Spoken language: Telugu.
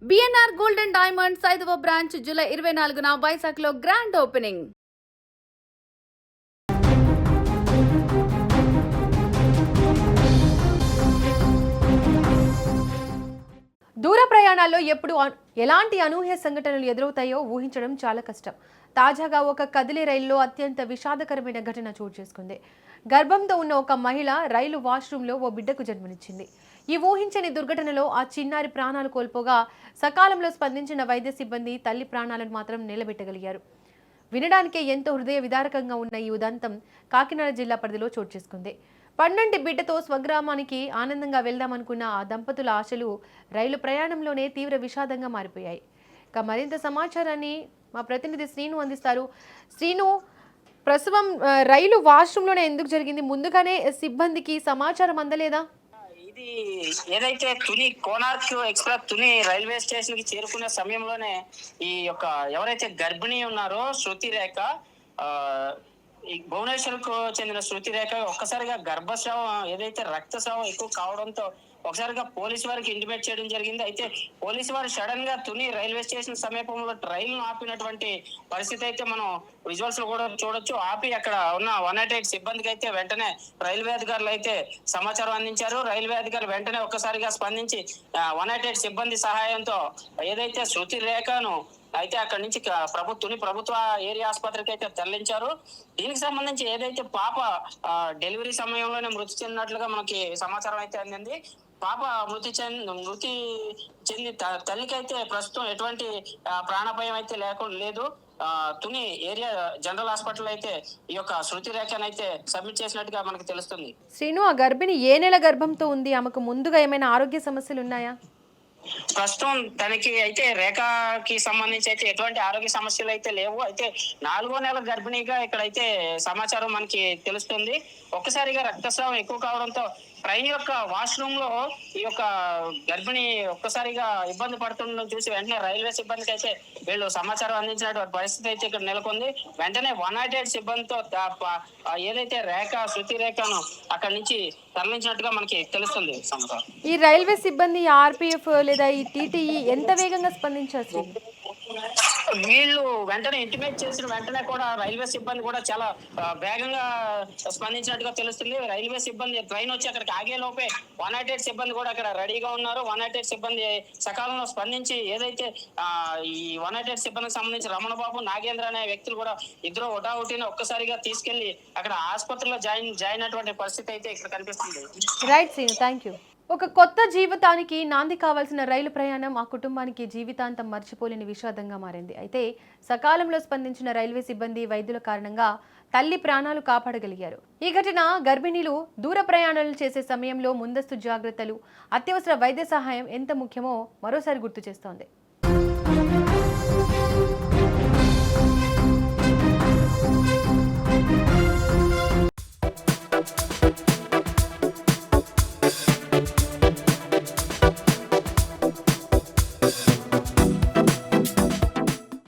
బిఎన్ఆర్ గోల్డ్ అండ్ డైమండ్స్ 5వ బ్రాంచ్ జూలై 24న వైజాగ్లో గ్రాండ్ ఓపెనింగ్. దూర ప్రయాణాల్లో ఎప్పుడు ఎలాంటి అనూహ్య సంఘటనలు ఎదురవుతాయో ఊహించడం చాలా కష్టం. తాజాగా ఒక కదిలే రైల్లో అత్యంత విషాదకరమైన ఘటన చోటు చేసుకుంది. గర్భంతో ఉన్న ఒక మహిళ రైలు వాష్రూమ్లో ఓ బిడ్డకు జన్మనిచ్చింది. ఈ ఊహించని దుర్ఘటనలో ఆ చిన్నారి ప్రాణాలు కోల్పోగా సకాలంలో స్పందించిన వైద్య సిబ్బంది తల్లి ప్రాణాలను మాత్రం నిలబెట్టగలిగారు. వినడానికే ఎంతో హృదయ విదారకంగా ఉన్న ఈ ఉదంతం కాకినాడ జిల్లా పరిధిలో చోటు చేసుకుంది. పండంటి బిడ్డతో స్వగ్రామానికి ఆనందంగా వెళ్దామనుకున్న ఆ దంపతుల ఆశలు రైలు ప్రయాణంలోనే తీవ్ర విషాదంగా మారిపోయాయి. ఇక మరింత సమాచారాన్ని మా ప్రతినిధి శ్రీను అందిస్తారు. శ్రీను, ప్రసవం రైలు వాష్రూమ్లోనే ఎందుకు జరిగింది? ముందుగానే సిబ్బందికి సమాచారం అందలేదా? ఇది ఏదైతే Tuni Konark express Tuni railway station కి చేరుకునే సమయంలోనే ఈ యొక్క ఎవరైతే గర్భిణీ ఉన్నారో శృతి రేఖ, ఈ భువనేశ్వర్ కు చెందిన శృతి రేఖ ఒక్కసారిగా గర్భస్రావం ఏదైతే రక్తస్రావం ఎక్కువ కావడంతో ఒకసారిగా పోలీసు వారికి ఇంటిమేట్ చేయడం జరిగింది. అయితే పోలీసు వారు సడన్ గా తుని రైల్వే స్టేషన్ సమీపంలో రైలు ఆపినటువంటి పరిస్థితి అయితే మనం విజువల్స్ లో కూడా చూడొచ్చు. ఆపి అక్కడ ఉన్న 188 సిబ్బందికి అయితే వెంటనే రైల్వే అధికారులు అయితే సమాచారం అందించారు. రైల్వే అధికారులు వెంటనే ఒక్కసారిగా స్పందించి 188 సిబ్బంది సహాయంతో ఏదైతే శృతి రేఖను అయితే అక్కడి నుంచి తుని ప్రభుత్వ ఏరియా ఆసుపత్రికి అయితే తరలించారు. దీనికి సంబంధించి ఏదైతే పాప డెలివరీ సమయంలోనే మృతి చెందినట్లుగా మనకి సమాచారం అయితే అందింది. పాప మృతి చెంది తల్లికి అయితే ప్రస్తుతం ఎటువంటి ప్రాణాపాయం అయితే లేదు. తుని ఏరియా జనరల్ హాస్పిటల్ అయితే ఈ యొక్క శృతి రేఖను అయితే సబ్మిట్ చేసినట్టుగా మనకు తెలుస్తుంది. శ్రీను, ఆ గర్భిణి ఏ నెల గర్భంతో ఉంది? ఆమెకు ముందుగా ఏమైనా ఆరోగ్య సమస్యలు ఉన్నాయా? ప్రస్తుతం తనకి అయితే రేఖకి సంబంధించి అయితే ఎటువంటి ఆరోగ్య సమస్యలు అయితే లేవు. అయితే 4వ నెల గర్భిణిగా ఇక్కడైతే సమాచారం మనకి తెలుస్తుంది. ఒక్కసారిగా రక్తస్రావం ఎక్కువ కావడంతో ట్రైన్ యొక్క వాష్రూమ్ లో ఈ యొక్క గర్భిణి ఒక్కసారిగా ఇబ్బంది పడుతుండడం చూసి వెంటనే రైల్వే సిబ్బందికి అయితే వీళ్ళు సమాచారం అందించినటువంటి పరిస్థితి అయితే ఇక్కడ నెలకొంది. వెంటనే 188 సిబ్బందితో ఏదైతే శృతి రేఖను అక్కడి నుంచి తరలించినట్టుగా మనకి తెలుస్తుంది. ఈ రైల్వే సిబ్బంది ఆర్పిఎఫ్ లేదా ఈ టీటీఈ ఎంత వేగంగా స్పందించారు? వీళ్ళు వెంటనే ఇంటిమేట్ చేసిన వెంటనే కూడా రైల్వే సిబ్బంది కూడా చాలా వేగంగా స్పందించినట్టుగా తెలుస్తుంది. రైల్వే సిబ్బంది ట్రైన్ వచ్చి అక్కడికి ఆగే లోపే 188 సిబ్బంది కూడా అక్కడ రెడీగా ఉన్నారు. 188 సిబ్బంది సకాలంలో స్పందించి ఏదైతే ఈ 188 సిబ్బందికి సంబంధించి రమణబాబు, నాగేంద్ర అనే వ్యక్తులు కూడా ఇద్దరు ఒటావుటిని ఒక్కసారిగా తీసుకెళ్లి అక్కడ ఆసుపత్రిలో జాయిన్ అయినటువంటి పరిస్థితి అయితే ఇక్కడ కనిపిస్తుంది. Right Srinu, thank you. ఒక కొత్త జీవితానికి నాంది కావాల్సిన రైలు ప్రయాణం ఆ కుటుంబానికి జీవితాంతం మర్చిపోలేని విషాదంగా మారింది. అయితే సకాలంలో స్పందించిన రైల్వే సిబ్బంది, వైద్యుల కారణంగా తల్లి ప్రాణాలు కాపాడగలిగారు. ఈ ఘటన గర్భిణీలు దూర ప్రయాణాలు చేసే సమయంలో ముందస్తు జాగ్రత్తలు, అత్యవసర వైద్య సహాయం ఎంత ముఖ్యమో మరోసారి గుర్తు చేస్తోంది.